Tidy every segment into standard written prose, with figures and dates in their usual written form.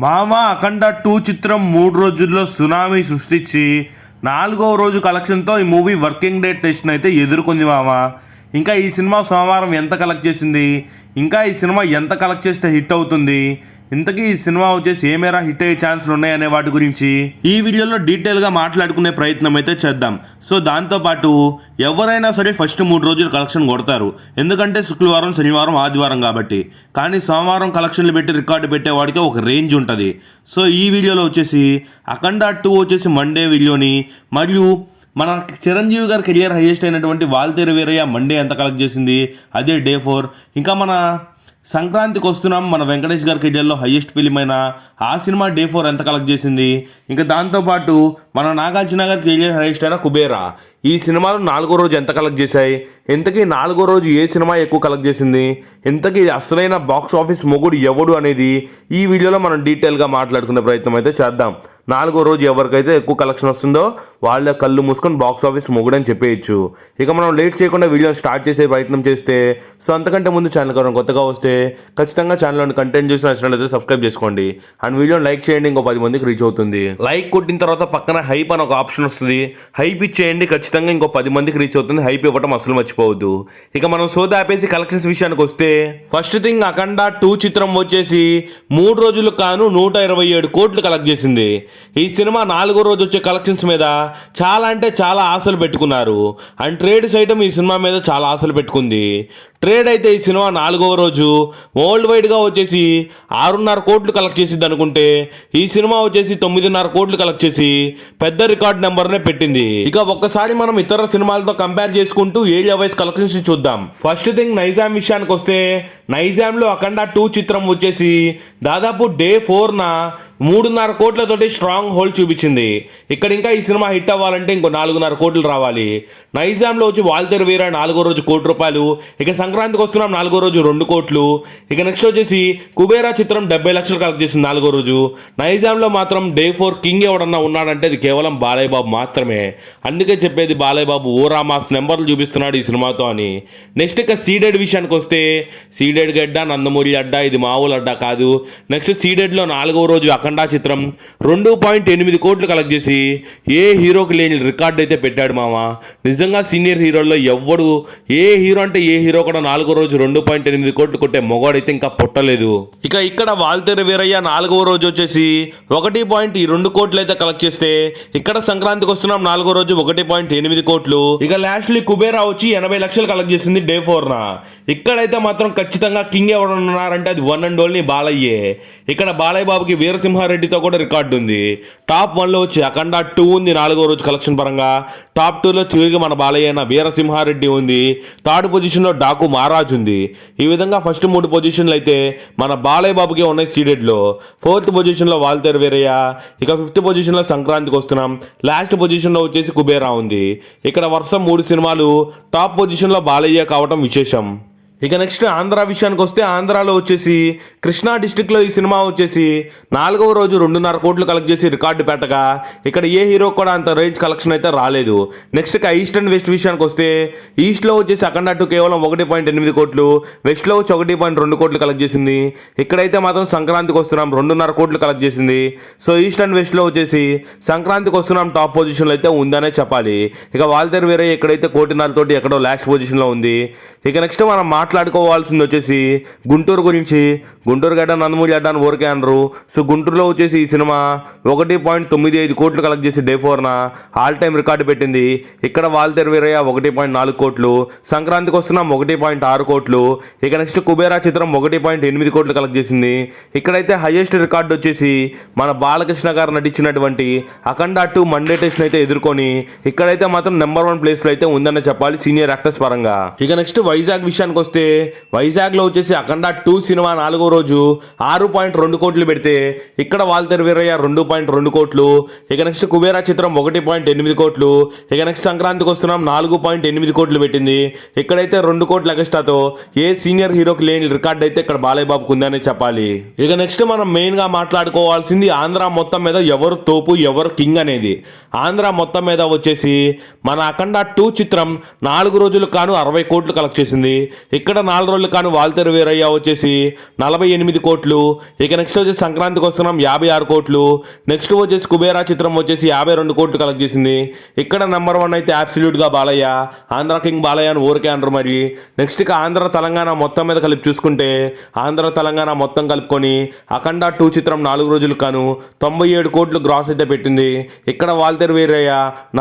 మామ అఖండ 2 చిత్రం 3 రోజుల్లో సునామీ సృష్టించి 4వ రోజు కలెక్షన్తో ఈ మూవీ వర్కింగ్ డే టెస్ట్ని అయితే ఎదుర్కొంది మామ. ఇంకా ఈ సినిమా సోమవారం ఎంత కలెక్ట్ చేసింది, ఇంకా ఈ సినిమా ఎంత కలెక్ట్ చేస్తే హిట్ అవుతుంది, ఇంతకీ ఈ సినిమా వచ్చేసి ఏ మేర హిట్ అయ్యే ఛాన్సులు ఉన్నాయనే వాటి గురించి ఈ వీడియోలో డీటెయిల్గా మాట్లాడుకునే ప్రయత్నం అయితే చేద్దాం. సో దాంతోపాటు ఎవరైనా సరే ఫస్ట్ 3 రోజులు కలెక్షన్ కొడతారు, ఎందుకంటే శుక్రవారం శనివారం ఆదివారం కాబట్టి. కానీ సోమవారం కలెక్షన్లు పెట్టి రికార్డు పెట్టేవాడికి ఒక రేంజ్ ఉంటుంది. సో ఈ వీడియోలో వచ్చేసి అఖండ 2 వచ్చేసి మండే వీడియోని, మరియు మన చిరంజీవి గారి కెరియర్ హైయెస్ట్ అయినటువంటి వాల్తేరు వీరయ్య మండే ఎంత కలెక్ట్ చేసింది, అదే డే 4. ఇంకా మన సంక్రాంతికి వస్తున్నాం, మన వెంకటేష్ గారి కెరియర్లో హైయెస్ట్ ఫిలిం అయిన ఆ సినిమా డే 4 ఎంత కలెక్ట్ చేసింది. ఇంకా దాంతోపాటు మన నాగార్జున గారి కెరియర్ హైయెస్ట్ అయిన కుబేరా ఈ సినిమాలు 4వ రోజు ఎంత కలెక్ట్ చేశాయి, ఇంతకీ 4వ రోజు ఏ సినిమా ఎక్కువ కలెక్ట్ చేసింది, ఇంతకీ అసలైన బాక్స్ ఆఫీస్ మొగుడు ఎవడు అనేది ఈ వీడియోలో మనం డీటెయిల్గా మాట్లాడుకునే ప్రయత్నం అయితే చేద్దాం. 4వ రోజు ఎవరికైతే ఎక్కువ కలెక్షన్ వస్తుందో వాళ్ళ కళ్ళు మూసుకొని బాక్స్ ఆఫీస్ మొగుడని చెప్పేయచ్చు. ఇక మనం లేట్ చేయకుండా వీడియోని స్టార్ట్ చేసే ప్రయత్నం చేస్తే, సో అంతకంటే ముందు ఛానల్ కనుక కొత్తగా వస్తే ఖచ్చితంగా ఛానల్లోని కంటెంట్ చూసి నచ్చినట్లయితే సబ్స్క్రైబ్ చేసుకోండి అండ్ వీడియోని లైక్ చేయండి, ఇంకో 10 మందికి రీచ్ అవుతుంది. లైక్ కొట్టిన తర్వాత పక్కన హైప్ అని ఒక ఆప్షన్ వస్తుంది, హైప్ ఇచ్చేయండి, ఖచ్చితంగా ఇంకో 10 మందికి రీచ్ అవుతుంది. హైప్ ఇవ్వడం అసలు మర్చిపోవద్దు. ఇక మనం సోదా ఆపేసి కలెక్షన్స్ విషయానికి వస్తే, ఫస్ట్ థింగ్ అఖండ 2 చిత్రం వచ్చేసి 3 రోజులకు కాను 127 కోట్లు కలెక్ట్ చేసింది. ఈ సినిమా 4వ రోజు వచ్చే కలెక్షన్స్ మీద చాలా అంటే చాలా ఆశలు పెట్టుకున్నారు అండ్ ట్రేడ్ సైతం ఈ సినిమా మీద చాలా ఆశలు పెట్టుకుంది. ట్రేడ్ అయితే ఈ సినిమా 4వ రోజు వరల్డ్ వైడ్గా వచ్చేసి 6.5 కోట్లు కలెక్ట్ చేసింది అనుకుంటే, ఈ సినిమా వచ్చేసి 9.5 కోట్లు కలెక్ట్ చేసి పెద్ద రికార్డ్ నెంబర్నే పెట్టింది. ఇక ఒక్కసారి మనం ఇతర సినిమాలతో కంపేర్ చేసుకుంటూ ఏరియా వైజ్ కలెక్షన్స్ చూద్దాం. ఫస్ట్ థింగ్ నైజాం విషయానికి వస్తే, నైజాంలో అఖండ 2 చిత్రం వచ్చేసి దాదాపు డే 4న 3.5 కోట్లతోటి స్ట్రాంగ్ హోల్డ్ చూపించింది. ఇక్కడ ఇంకా ఈ సినిమా హిట్ అవ్వాలంటే ఇంకో 4.5 కోట్లు రావాలి. నైజాంలో వచ్చి వాల్తేరు వీర 4వ రోజు ₹1,00,00,000. ఇక సంక్రాంతికి వస్తున్నాం 4వ రోజు 2 కోట్లు. ఇక నెక్స్ట్ వచ్చేసి కుబేరా చిత్రం 70 లక్షలు కలెక్ట్ చేసింది 4వ రోజు. నైజాంలో మాత్రం డే 4 కింగ్ ఎవడన్నా ఉన్నాడంటే అది కేవలం బాలయ్య బాబు మాత్రమే. అందుకే చెప్పేది బాలయ్య బాబు ఓరామాస్ నెంబర్లు చూపిస్తున్నాడు ఈ సినిమాతో అని. నెక్స్ట్ ఇక సీడెడ్ విషయానికి వస్తే, సీడెడ్ గడ్డ నందమూరి అడ్డ, ఇది మామూలు అడ్డ కాదు. నెక్స్ట్ సీడెడ్లో 4వ రోజు అఖండ చిత్రం 2.8 కోట్లు కలెక్ట్ చేసి ఏ హీరోకి లేని రికార్డ్ అయితే పెట్టాడు మామ. నిజంగా సీనియర్ హీరోల్లో ఎవ్వడు, ఏ హీరో అంటే ఏ హీరో కూడా 4వ రోజు 2.8 కోట్లు కొట్టే మొగాడైతే ఇంకా పుట్టలేదు. ఇక ఇక్కడ వాల్తేరు వీరయ్య 4వ రోజు వచ్చేసి 1.2 కోట్లు అయితే కలెక్ట్ చేస్తే, ఇక్కడ సంక్రాంతికి వస్తున్నాం 4వ రోజు 1.8 కోట్లు. ఇక లాస్ట్లీ కుబేరా వచ్చి 80 లక్షలు కలెక్ట్ చేసింది డే 4న. ఇక్కడైతే మాత్రం ఖచ్చితంగా కింగ్ ఎవరు ఉన్నారంటే అది వన్ అండ్ ఓన్లీ బాలయ్యే. ఇక్కడ బాలయ్య బాబుకి వీరసింహారెడ్డితో కూడా రికార్డు ఉంది. టాప్ 1లో వచ్చి అఖండ 2 ఉంది 4వ రోజు కలెక్షన్ పరంగా. టాప్ 2లో తిరిగి మన బాలయ్య అయిన వీరసింహారెడ్డి ఉంది. థర్డ్ పొజిషన్లో డాకు మహారాజ్ ఉంది. ఈ విధంగా ఫస్ట్ 3 పొజిషన్లు అయితే మన బాలయ్య బాబుకే ఉన్నాయి సీడెడ్లో. 4th పొజిషన్లో వాల్తేరు వీరయ్య. ఇక 5th పొజిషన్లో సంక్రాంతికి వస్తున్నాం. లాస్ట్ పొజిషన్లో వచ్చేసి కుబేరా ఉంది. ఇక్కడ వరుస 3 సినిమాలు టాప్ పొజిషన్లో బాలయ్య కావటం విశేషం. ఇక నెక్స్ట్ ఆంధ్ర విషయానికి వస్తే, ఆంధ్రాలో వచ్చేసి కృష్ణా డిస్టిక్లో ఈ సినిమా వచ్చేసి 4వ రోజు 2.5 కోట్లు కలెక్ట్ చేసి రికార్డు పెట్టగా, ఇక్కడ ఏ హీరో కూడా అంత రేంజ్ కలెక్షన్ అయితే రాలేదు. నెక్స్ట్ ఇక ఈస్ట్ అండ్ వెస్ట్ విషయానికి వస్తే, ఈస్ట్లో వచ్చేసి అఖండ 2 కేవలం 1.8 కోట్లు, వెస్ట్లో వచ్చి 1.2 కోట్లు కలెక్ట్ చేసింది. ఇక్కడైతే మాత్రం సంక్రాంతికి వస్తున్నాం 2.5 కోట్లు కలెక్ట్ చేసింది. సో ఈస్ట్ అండ్ వెస్ట్లో వచ్చేసి సంక్రాంతికి వస్తున్నాం టాప్ పొజిషన్లో అయితే ఉందనే చెప్పాలి. ఇక వాల్తేరు వేరే ఎక్కడైతే 1.5 తోటి ఎక్కడో లాస్ట్ పొజిషన్లో ఉంది. ఇక నెక్స్ట్ మనం మాట్లాడుకోవాల్సింది వచ్చేసి గుంటూరు గురించి. గుంటూరు గడ్డ నందమూరి అడ్డ అని ఊరికే అనరు. సో గుంటూరులో వచ్చేసి ఈ సినిమా 1.95 కోట్లు కలెక్ట్ చేసి డే 4న ఆల్ టైమ్ రికార్డు పెట్టింది. ఇక్కడ వాల్తేరు వీరయ్య 1.4 కోట్లు, సంక్రాంతికి వస్తున్నాం 1.6 కోట్లు. ఇక నెక్స్ట్ కుబేరా చిత్రం 1.8 కోట్లు కలెక్ట్ చేసింది. ఇక్కడైతే హైయెస్ట్ రికార్డు వచ్చేసి మన బాలకృష్ణ గారు నటించినటువంటి అఖండ 2 మండే టెస్ట్ అయితే ఎదుర్కొని ఇక్కడైతే మాత్రం నెంబర్ 1 ప్లేస్లో అయితే ఉందని చెప్పాలి సీనియర్ యాక్టర్స్ పరంగా. ఇక నెక్స్ట్ వైజాగ్ విషయానికి వస్తే, వైజాగ్లో వచ్చేసి అఖండ 2 సినిమా 4వ రోజు 6.2 కోట్లు పెడితే, ఇక్కడ వాల్తేరు వీరయ్య 2.2 కోట్లు. ఇక నెక్స్ట్ కుబేరా చిత్రం 1.8 కోట్లు. ఇక నెక్స్ట్ సంక్రాంతికి వస్తున్నాం 4.8 కోట్లు పెట్టింది. ఇక్కడైతే 2 కోట్ల ఎక్స్ట్రాతో ఏ సీనియర్ హీరోకి లేని రికార్డ్ అయితే ఇక్కడ బాలయ్య బాబుకు ఉందనే చెప్పాలి. ఇక నెక్స్ట్ మనం మెయిన్గా మాట్లాడుకోవాల్సింది ఆంధ్ర మొత్తం మీద ఎవరు తోపు ఎవరు కింగ్ అనేది. ఆంధ్ర మొత్తం మీద వచ్చేసి మన అఖండ 2 చిత్రం 4 రోజులు కాను 60 కోట్లు కలెక్ట్ చేసింది. ఇక ఇక్కడ 4 రోజులు కానీ వాల్తేరు వీరయ్య వచ్చేసి 48 కోట్లు. ఇక నెక్స్ట్ వచ్చేసి సంక్రాంతికి వస్తున్నాం 56 కోట్లు. నెక్స్ట్ వచ్చేసి కుబేరా చిత్రం వచ్చేసి 52 కోట్లు కలెక్ట్ చేసింది. ఇక్కడ నెంబర్ 1 అయితే అబ్సల్యూట్గా బాలయ్య, ఆంధ్ర కింగ్ బాలయ్య అని ఊరికే అనరు మరి. నెక్స్ట్ ఇక ఆంధ్ర తెలంగాణ మొత్తం మీద కలిపి చూసుకుంటే ఆంధ్ర తెలంగాణ మొత్తం కలుపుకొని అఖండ 2 చిత్రం 4 రోజులకు కాను 97 కోట్లు గ్రాస్ అయితే పెట్టింది. ఇక్కడ వాల్తేరు వీరయ్య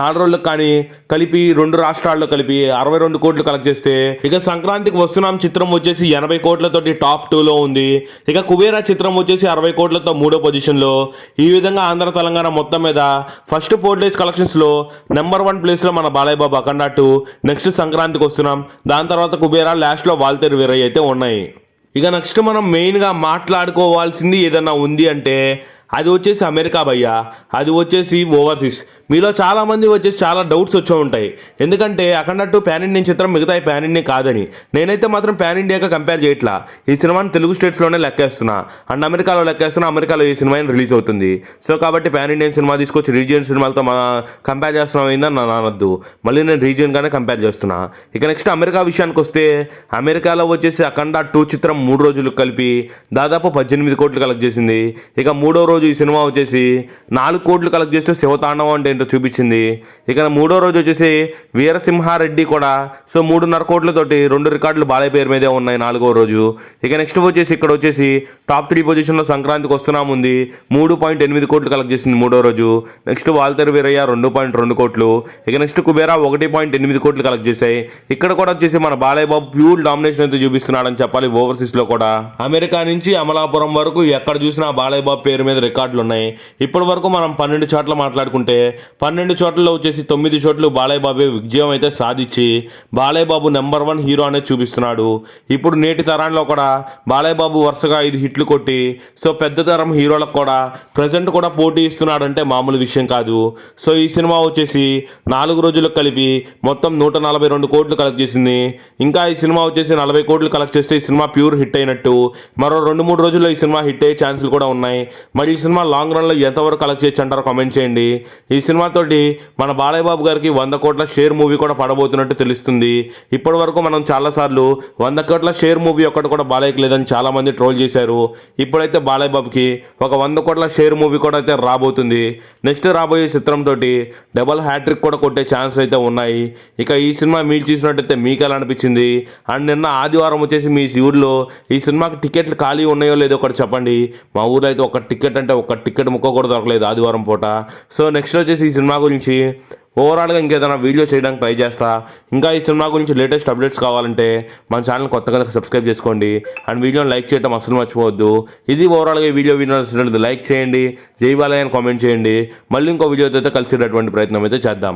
4 రోజులకు కానీ కలిపి 2 రాష్ట్రాల్లో కలిపి 62 కోట్లు కలెక్ట్ చేస్తే ఇక సంక్రాంతికి వస్తున్నాం చిత్రం వచ్చేసి 80 కోట్లతోటి టాప్ 2లో ఉంది. ఇక కుబేరా చిత్రం వచ్చేసి 60 కోట్లతో 3వ పొజిషన్లో. ఈ విధంగా ఆంధ్ర తెలంగాణ మొత్తం మీద ఫస్ట్ 4 డేస్ కలెక్షన్స్లో నెంబర్ 1 ప్లేస్లో మన బాలయ్య బాబు అఖండ 2. నెక్స్ట్ సంక్రాంతికి వస్తున్నాం, దాని తర్వాత కుబేరా, లాస్ట్లో వాల్తేరు వీరయ్య అయితే ఉన్నాయి. ఇక నెక్స్ట్ మనం మెయిన్గా మాట్లాడుకోవాల్సింది ఏదన్నా ఉంది అంటే అది వచ్చేసి అమెరికా భయ్యా, అది వచ్చేసి ఓవర్సీస్. మీలో చాలామంది వచ్చేసి చాలా డౌట్స్ వచ్చి ఉంటాయి, ఎందుకంటే అఖండ 2 పాన్ ఇండియన్ చిత్రం, మిగతా పాన్ ఇండియన్ కాదని. నేనైతే మాత్రం పాన్ ఇండియాగా కంపేర్ చేయట్లా. ఈ సినిమాని తెలుగు స్టేట్స్లోనే లెక్కేస్తున్నా అండ్ అమెరికాలో లెక్కేస్తున్నా. అమెరికాలో ఈ సినిమా రిలీజ్ అవుతుంది. సో కాబట్టి పాన్ ఇండియన్ సినిమా తీసుకొచ్చి రీజియన్ సినిమాలతో కంపేర్ చేస్తున్నాం అయిందని నన్ను అనొద్దు. మళ్ళీ నేను రీజియన్గానే కంపేర్ చేస్తున్నా. ఇక నెక్స్ట్ అమెరికా విషయానికి వస్తే అమెరికాలో వచ్చేసి అఖండ 2 చిత్రం 3 రోజులకు కలిపి దాదాపు 18 కోట్లు కలెక్ట్ చేసింది. ఇక 3వ రోజు ఈ సినిమా వచ్చేసి 4 కోట్లు కలెక్ట్ చేస్తూ శివతాండవం అంటే చూపించింది. ఇక 3వ రోజు వచ్చేసి వీరసింహారెడ్డి కూడా 3.5 కోట్లతోటి 2 రికార్డులు బాలయ్య పేరు మీదే ఉన్నాయి 4వ రోజు. ఇక నెక్స్ట్ వచ్చేసి ఇక్కడ వచ్చేసి టాప్ 3 పొజిషన్లో సంక్రాంతికి వస్తున్నాం ఉంది 3.8 కోట్లు కలెక్ట్ చేసింది 3వ రోజు. నెక్స్ట్ వాల్తేరు వీరయ్య 2.2 కోట్లు. ఇక నెక్స్ట్ కుబేరా 1.8 కోట్లు కలెక్ట్ చేశాయి. ఇక్కడ కూడా వచ్చేసి మన బాలయ్య బాబు ప్యూర్ డామినేషన్ అయితే చూపిస్తున్నాడని చెప్పాలి. ఓవర్సీస్లో కూడా అమెరికా నుంచి అమలాపురం వరకు ఎక్కడ చూసినా బాలయ్య బాబు పేరు మీద రికార్డులు ఉన్నాయి. ఇప్పటి వరకు మనం 12 చోట్ల మాట్లాడుకుంటే 12 చోట్లలో వచ్చేసి 9 చోట్ల బాలయ్య బాబు విజయం అయితే సాధించి బాలయ్య బాబు నెంబర్ 1 హీరో అనేది చూపిస్తున్నాడు. ఇప్పుడు నేటి తరాల్లో కూడా బాలయ్య బాబు వరుసగా 5 హిట్లు కొట్టి పెద్ద తరం హీరోలకు కూడా ప్రజెంట్ కూడా పోటీ ఇస్తున్నాడంటే మామూలు విషయం కాదు. ఈ సినిమా వచ్చేసి 4 రోజులకు కలిపి మొత్తం 142 కోట్లు కలెక్ట్ చేసింది. ఇంకా ఈ సినిమా వచ్చేసి 40 కోట్లు కలెక్ట్ చేస్తే ఈ సినిమా ప్యూర్ హిట్ అయినట్టు. మరో 2-3 రోజుల్లో ఈ సినిమా హిట్ అయ్యే ఛాన్సులు కూడా ఉన్నాయి. మరి ఈ సినిమా లాంగ్ రన్లో ఎంతవరకు కలెక్ట్ చేయొచ్చు అంటారో కామెంట్ చేయండి. ఈ సినిమాతోటి మన బాలయ్య బాబు గారికి 100 కోట్ల షేర్ మూవీ కూడా పడబోతున్నట్టు తెలుస్తుంది. ఇప్పటి వరకు మనం చాలాసార్లు 100 కోట్ల షేర్ మూవీ ఒక్కటి కూడా బాలయ్యకి లేదని చాలామంది ట్రోల్ చేశారు. ఇప్పుడైతే బాలయ్య బాబుకి ఒక 100 కోట్ల షేర్ మూవీ కూడా అయితే రాబోతుంది. నెక్స్ట్ రాబోయే చిత్రంతో డబల్ హ్యాట్రిక్ కూడా కొట్టే ఛాన్స్ అయితే ఉన్నాయి. ఇక ఈ సినిమా మీరు చూసినట్టయితే మీకు ఎలా అనిపించింది? అండ్ నిన్న ఆదివారం వచ్చేసి మీ ఊర్లో ఈ సినిమాకి టికెట్లు ఖాళీ ఉన్నాయో లేదో ఒకటి చెప్పండి. మా ఊర్లో అయితే ఒక టికెట్ ముక్క కూడా దొరకలేదు ఆదివారం పూట. నెక్స్ట్ వచ్చేసి ఈ సినిమా గురించి ఓవరాల్గా ఇంకేదైనా వీడియో చేయడానికి ట్రై చేస్తా. ఇంకా ఈ సినిమా గురించి లేటెస్ట్ అప్డేట్స్ కావాలంటే మన ఛానల్ కొత్తగా సబ్స్క్రైబ్ చేసుకోండి అండ్ వీడియోని లైక్ చేయడం అసలు మర్చిపోవద్దు. ఇది ఓవరాల్గా ఈ వీడియో లైక్ చేయండి, జై బాలయ్య అని కామెంట్ చేయండి. మళ్ళీ ఇంకో వీడియోతో అయితే కలిసేటటువంటి ప్రయత్నం అయితే చేద్దాం.